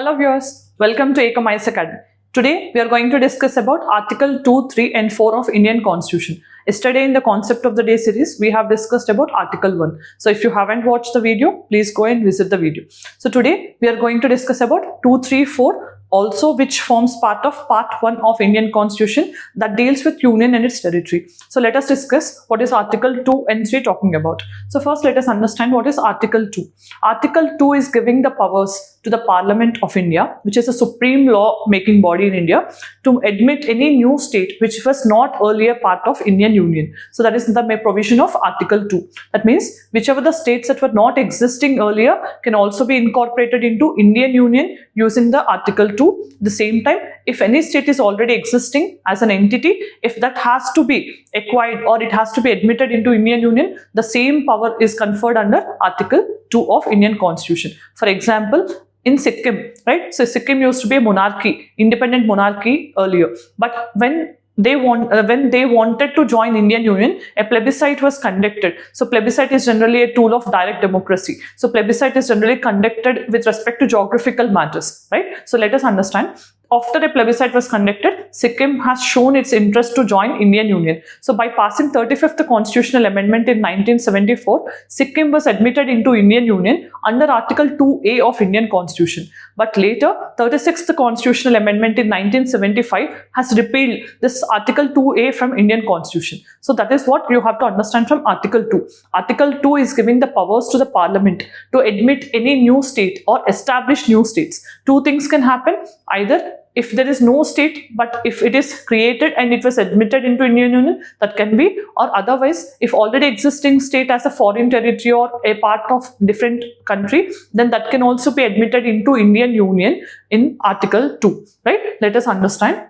Hello viewers, welcome to Ecomice Academy. Today we are going to discuss about Article 2, 3 and 4 of Indian Constitution. Yesterday in the Concept of the Day series, we have discussed about Article 1. So if you haven't watched the video, please go and visit the video. So today we are going to discuss about 2, 3, 4, also which forms part of Part 1 of Indian Constitution that deals with Union and its territory. So let us discuss what is Article 2 and 3 talking about. So first let us understand what is Article 2. Article 2 is giving the powers to the Parliament of India, which is a supreme law making body in India, to admit any new state which was not earlier part of Indian Union. So that is the provision of Article 2. That means whichever the states that were not existing earlier can also be incorporated into Indian Union using the Article 2. At the same time, if any state is already existing as an entity, if that has to be acquired or it has to be admitted into Indian Union, the same power is conferred under Article 2 of Indian Constitution. For example, in Sikkim, right? So Sikkim used to be a monarchy, independent monarchy earlier. But when they wanted to join Indian Union, a plebiscite was conducted. So plebiscite is generally a tool of direct democracy. So plebiscite is generally conducted with respect to geographical matters, right? So let us understand. After a plebiscite was conducted, Sikkim has shown its interest to join Indian Union. So by passing 35th Constitutional Amendment in 1974, Sikkim was admitted into Indian Union under Article 2A of Indian Constitution. But later, 36th Constitutional Amendment in 1975 has repealed this Article 2A from Indian Constitution. So that is what you have to understand from Article 2. Article 2 is giving the powers to the Parliament to admit any new state or establish new states. Two things can happen. Either if there is no state, but if it is created and it was admitted into Indian Union, that can be, or otherwise, if already existing state as a foreign territory or a part of different country, then that can also be admitted into Indian Union in Article 2, right? Let us understand.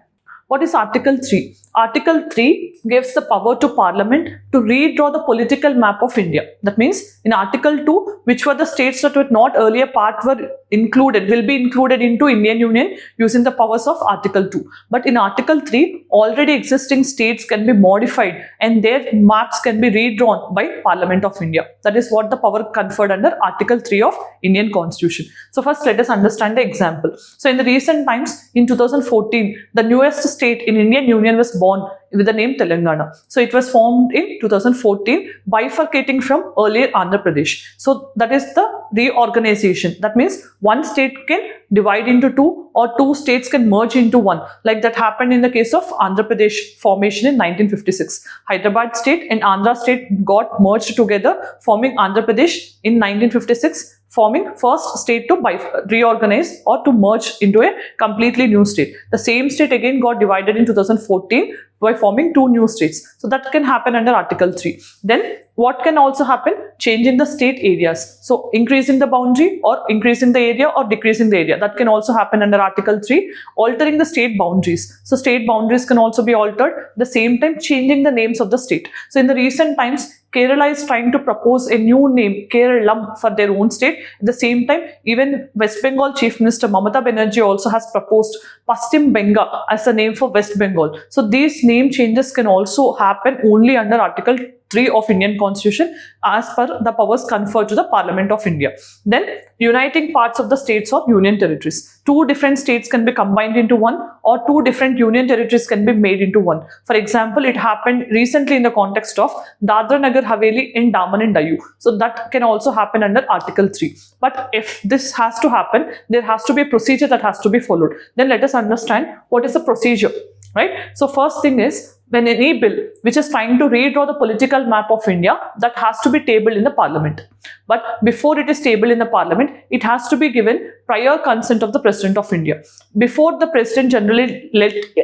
What is Article 3? Article 3 gives the power to Parliament to redraw the political map of India. That means in Article 2, which were the states that were not earlier part were included, will be included into Indian Union using the powers of Article 2. But in Article 3, already existing states can be modified and their maps can be redrawn by Parliament of India. That is what the power conferred under Article 3 of Indian Constitution. So first let us understand the example. So in the recent times, in 2014, the newest state in Indian Union was born with the name Telangana. So it was formed in 2014, bifurcating from earlier Andhra Pradesh. So that is the reorganization. That means one state can divide into two or two states can merge into one. Like that happened in the case of Andhra Pradesh formation in 1956. Hyderabad state and Andhra state got merged together, forming Andhra Pradesh in 1956. Forming first state to reorganize or to merge into a completely new state. The same state again got divided in 2014 by forming two new states. So that can happen under Article 3. Then what can also happen? Change in the state areas. So increasing the boundary or increasing the area or decreasing the area. That can also happen under Article 3. Altering the state boundaries. So state boundaries can also be altered. At the same time changing the names of the state. So in the recent times, Kerala is trying to propose a new name, Keralam, for their own state. At the same time, even West Bengal Chief Minister Mamata Banerjee also has proposed Paschim Bengal as a name for West Bengal. So these name changes can also happen only under Article 3 of Indian Constitution as per the powers conferred to the Parliament of India. Then uniting parts of the states or union territories. Two different states can be combined into one or two different union territories can be made into one. For example, it happened recently in the context of Dadra Nagar Haveli in Daman and Diu. So that can also happen under Article 3. But if this has to happen, there has to be a procedure that has to be followed. Then let us understand what is the procedure, right? So first thing is, when any bill which is trying to redraw the political map of India, that has to be tabled in the Parliament. But before it is tabled in the Parliament, it has to be given prior consent of the President of India. Before the President generally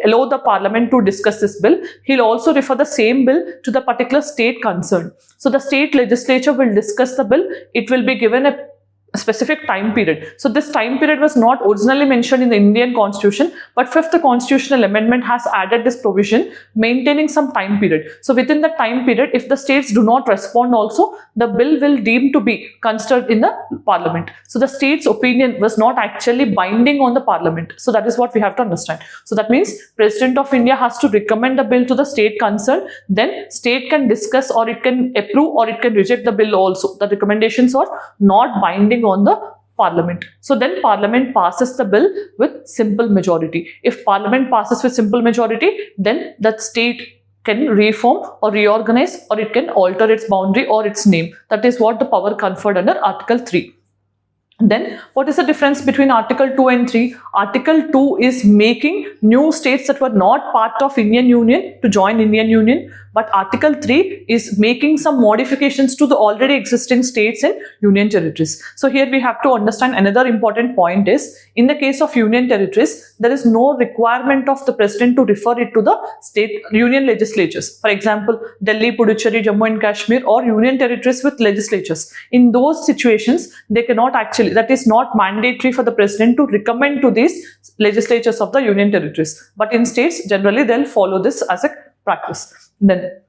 allow the Parliament to discuss this bill, he'll also refer the same bill to the particular state concerned. So the state legislature will discuss the bill. It will be given a specific time period. So this time period was not originally mentioned in the Indian Constitution, but 5th Constitutional Amendment has added this provision maintaining some time period. So within the time period, if the states do not respond also, the bill will deem to be considered in the Parliament. So the state's opinion was not actually binding on the Parliament. So that is what we have to understand. So that means President of India has to recommend the bill to the state concerned, then state can discuss or it can approve or it can reject the bill also. The recommendations are not binding on the Parliament. So then Parliament passes the bill with simple majority. If Parliament passes with simple majority, then that state can reform or reorganize, or it can alter its boundary or its name. That is what the power conferred under Article 3. Then what is the difference between Article 2 and 3? Article 2 is making new states that were not part of Indian Union to join Indian Union, but Article 3 is making some modifications to the already existing states and union territories. So here we have to understand another important point is, in the case of union territories, there is no requirement of the president to refer it to the state union legislatures. For example, Delhi, Puducherry, Jammu and Kashmir, or union territories with legislatures. In those situations, they cannot actually, that is not mandatory for the president to recommend to these legislatures of the union territories. But in states, generally they'll follow this as a practice. Then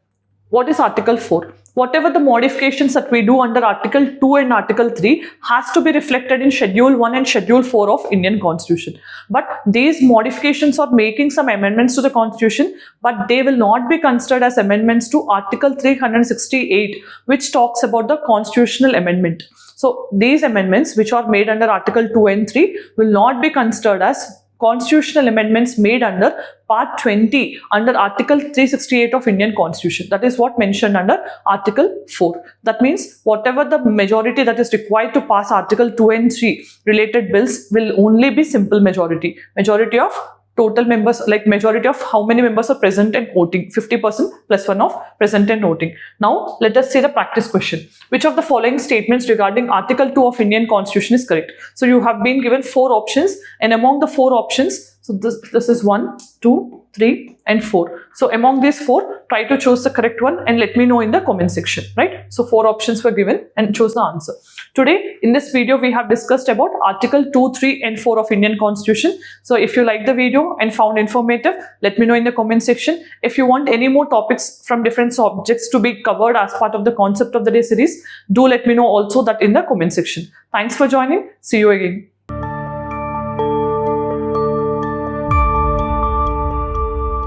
what is Article 4? Whatever the modifications that we do under Article 2 and Article 3 has to be reflected in Schedule 1 and Schedule 4 of Indian Constitution. But these modifications are making some amendments to the Constitution, but they will not be considered as amendments to Article 368, which talks about the constitutional amendment. So these amendments which are made under Article 2 and 3 will not be considered as constitutional amendments made under Part 20 under Article 368 of Indian Constitution. That is what mentioned under Article 4. That means whatever the majority that is required to pass Article 2 and 3 related bills will only be simple majority. Majority of total members, like majority of how many members are present and voting, 50% plus 1 of present and voting. Now let us see the practice question. Which of the following statements regarding Article 2 of Indian Constitution is correct? So you have been given 4 options, and among the 4 options, so this is 1, 2, 3 and 4. So among these 4, try to choose the correct one and let me know in the comment section, right? So 4 options were given and choose the answer. Today in this video we have discussed about Article 2, 3 and 4 of Indian Constitution. So if you like the video and found informative, let me know in the comment section. If you want any more topics from different subjects to be covered as part of the Concept of the Day series, do let me know also that in the comment section. Thanks for joining. See you again.